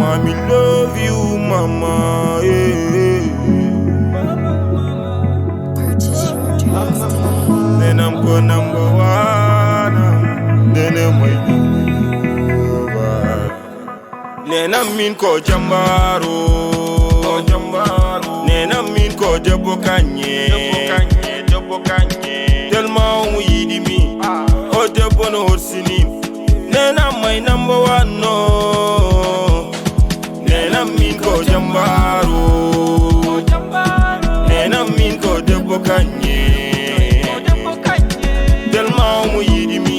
mommy love you, mama. Yeah. Purchase your tracks today. Then I'm go number one. Then I'm Nena min ko jambaro, Nena min ko jabo kanye. Tellement on yidi mi, o jabo no horsini. Nena my number one no. Nena min ko jambaro, Nena min ko jabo kanye. Tellement on yidi mi,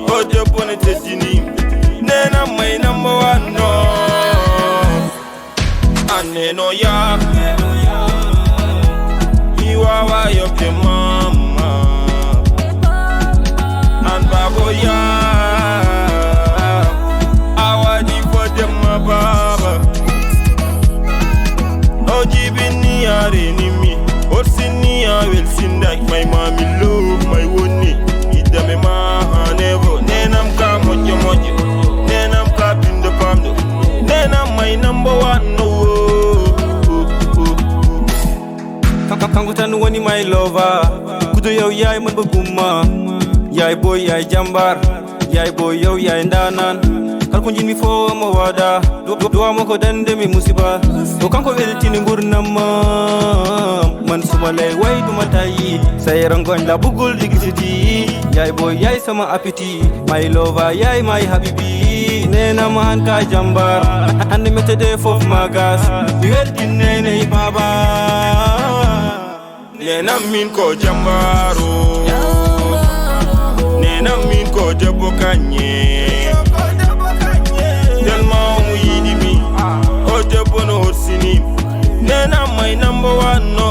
o jabo no tesini. Nena my number one no. Aneno ya Iwawa yok de mama And babo ya Awadi for dem ma baba Ojibini ya renimi Orsini ya wel sindak My mommy love my woni Idame ma nevo Nenam ka mojo mojo Nenam ka bindo pamdo Nenam my number one no. Kangu tanu wani my lover Kudo yow yaay man baguma Yaay boy yaay jambar Yaay boy yow yaay ndanan Kalko njin mi fo mo wada Doa mo ko dande mi musiba Do kanko weltini ngurnama Man suma lay way duma tayi Say rangoñ la bugul digisiti Yaay boy yaay sama appétit My lover yaay my habibi Nena man ka jambar Andi metede fof magas Mi weltin nene baba Nena min ko jambaro, Nena min ko jabo kanye. Tellement on yidi mi, o jabo no horsini. Nena my number one no.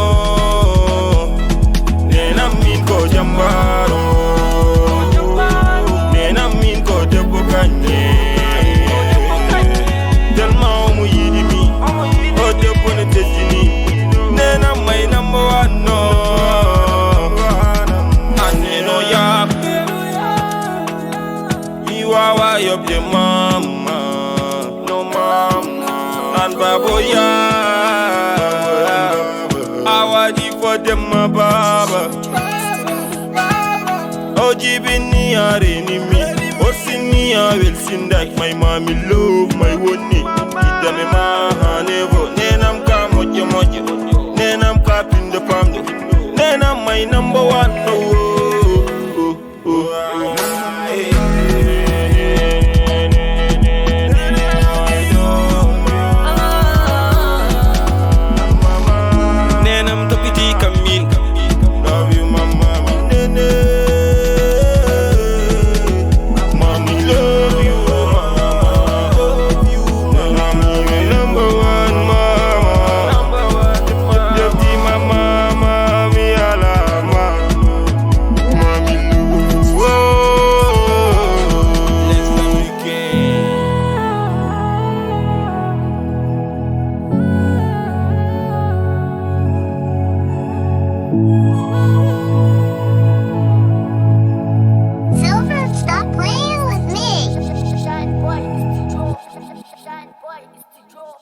Nena min ko jambaro, Nena min ko jabo kanye. Tellement on yidi mi, o jabo no tesini. Nena my number one no. Aneno ya Iwawa yok de mama No mama And babo ya Awadi for dem ma baba Ojibini ya renimi Orsini ya wel sindak My mommy love my woni Idame ma nevo Nenam ka mojo mojo Nenam ka bindo pamdo Nenam my number one no. Nenam topiti kamin Love you mama nene. Mommy love you mama. Nenam my number one mama. Deputy mama mi alama. Mommy love you. Next time we can Silver, stop playing with me. Shine boy, it's the draw. Shine boy, it's the draw.